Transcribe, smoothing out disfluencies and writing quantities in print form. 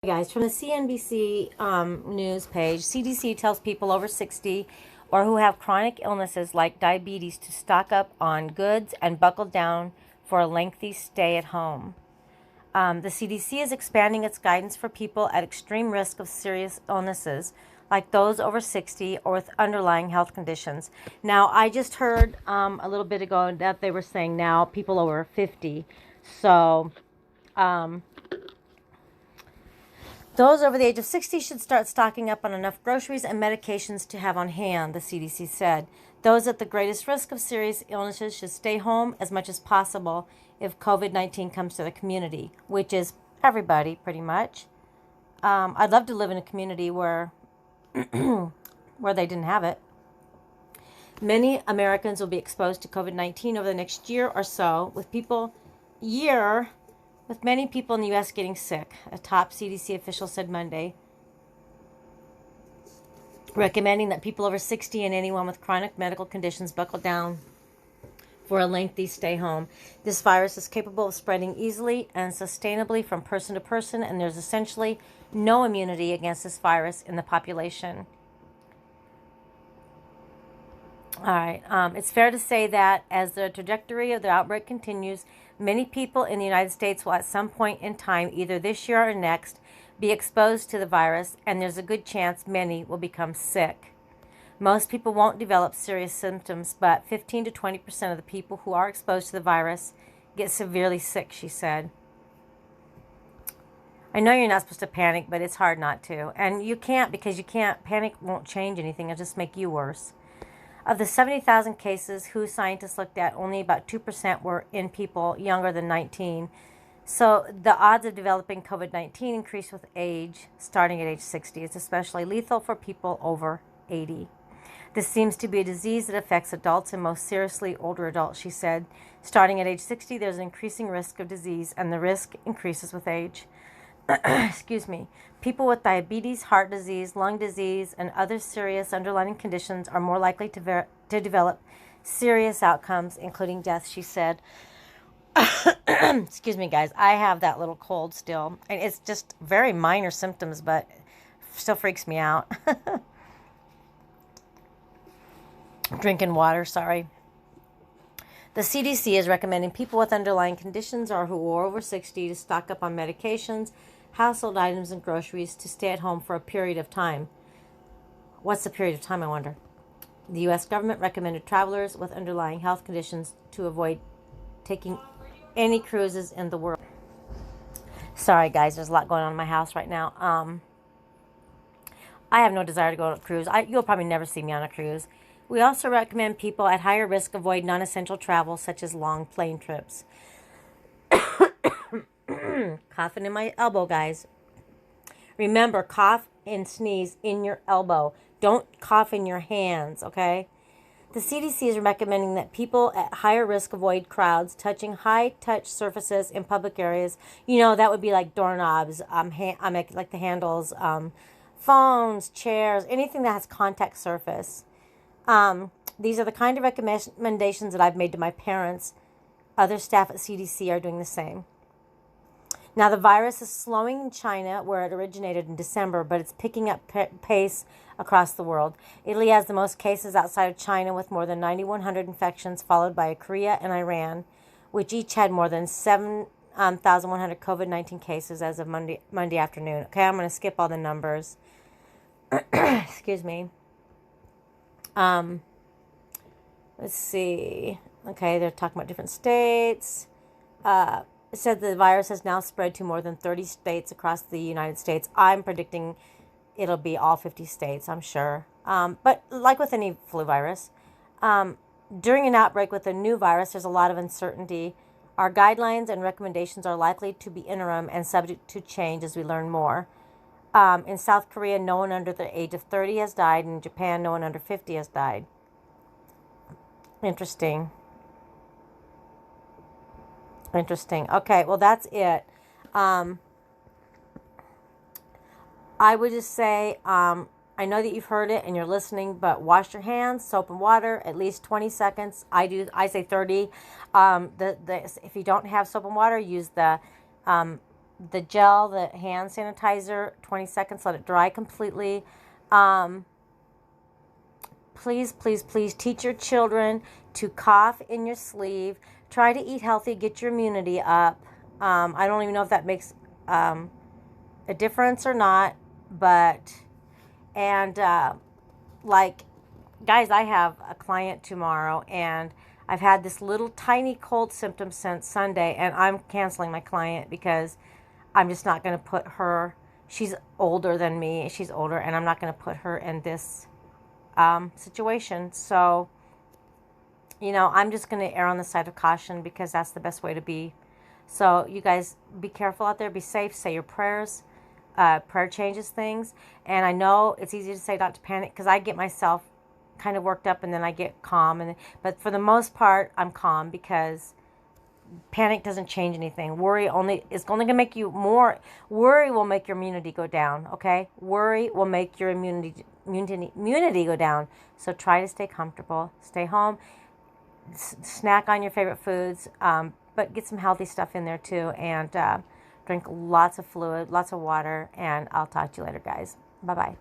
Guys, from the CNBC news page, CDC tells people over 60 or who have chronic illnesses like diabetes to stock up on goods and buckle down for a lengthy stay at home. The CDC is expanding its guidance for people at extreme risk of serious illnesses, like those over 60 or with underlying health conditions. Now, I just heard a little bit ago that they were saying now people over 50. So, those over the age of 60 should start stocking up on enough groceries and medications to have on hand, the CDC said. Those at the greatest risk of serious illnesses should stay home as much as possible if COVID-19 comes to the community, which is everybody pretty much. I'd love to live in a community where they didn't have it. Many Americans will be exposed to COVID-19 over the next year or so, with many people in the U.S. getting sick, a top CDC official said Monday, recommending that people over 60 and anyone with chronic medical conditions buckle down for a lengthy stay home. This virus is capable of spreading easily and sustainably from person to person, and there's essentially no immunity against this virus in the population. All right. It's fair to say that as the trajectory of the outbreak continues, many people in the United States will at some point in time, either this year or next, be exposed to the virus, and there's a good chance many will become sick. Most people won't develop serious symptoms, but 15 to 20% of the people who are exposed to the virus get severely sick, she said. I know you're not supposed to panic, but it's hard not to. And you can't, because you can't. Panic won't change anything. It'll just make you worse. Of the 70,000 cases who scientists looked at, only about 2% were in people younger than 19. So the odds of developing COVID-19 increase with age, starting at age 60. It's especially lethal for people over 80. This seems to be a disease that affects adults and most seriously older adults, she said. Starting at age 60, there's an increasing risk of disease, and the risk increases with age. Excuse me. People with diabetes, heart disease, lung disease, and other serious underlying conditions are more likely to develop serious outcomes, including death, she said. Excuse me, guys. I have that little cold still. And it's just very minor symptoms, but still freaks me out. Drinking water, sorry. The CDC is recommending people with underlying conditions or who are over 60 to stock up on medications, household items, and groceries to stay at home for a period of time. What's the period of time, I wonder? The U.S. government recommended travelers with underlying health conditions to avoid taking any cruises in the world. Sorry, guys, there's a lot going on in my house right now. I have no desire to go on a cruise. You'll probably never see me on a cruise. We also recommend people at higher risk avoid non-essential travel, such as long plane trips. Coughing in my elbow, guys. Remember, cough and sneeze in your elbow. Don't cough in your hands, okay? The CDC is recommending that people at higher risk avoid crowds touching high-touch surfaces in public areas. You know, that would be like doorknobs, like the handles, phones, chairs, anything that has contact surface. These are the kind of recommendations that I've made to my parents. Other staff at CDC are doing the same. Now, the virus is slowing in China, where it originated in December, but it's picking up pace across the world. Italy has the most cases outside of China, with more than 9,100 infections, followed by Korea and Iran, which each had more than 7,100 COVID-19 cases as of Monday afternoon. Okay, I'm going to skip all the numbers. Excuse me. Let's see. Okay, they're talking about different states. It said the virus has now spread to more than 30 states across the United States. I'm predicting it'll be all 50 states, I'm sure. But like with any flu virus, during an outbreak with a new virus, there's a lot of uncertainty. Our guidelines and recommendations are likely to be interim and subject to change as we learn more. In South Korea, no one under the age of 30 has died. In Japan, no one under 50 has died. Interesting. Okay, well, that's it. I would just say, I know that you've heard it and you're listening, but wash your hands, soap and water, at least 20 seconds. I say 30. If you don't have soap and water, use the the gel, the hand sanitizer, 20 seconds, let it dry completely. Please, please, please teach your children to cough in your sleeve. Try to eat healthy, get your immunity up. I don't even know if that makes a difference or not, but, and like, guys, I have a client tomorrow, and I've had this little tiny cold symptom since Sunday, and I'm canceling my client because I'm just not going to put her, she's older than me, she's older, and I'm not going to put her in this situation. So, you know, I'm just going to err on the side of caution because that's the best way to be. So you guys be careful out there, be safe, say your prayers. Prayer changes things. And I know it's easy to say not to panic because I get myself kind of worked up and then I get calm. But for the most part, I'm calm because panic doesn't change anything. Worry is only going to make you more. Worry will make your immunity go down, okay? Worry will make your immunity go down. So try to stay comfortable. Stay home. Snack on your favorite foods, but get some healthy stuff in there too. And drink lots of fluid, lots of water. And I'll talk to you later, guys. Bye-bye.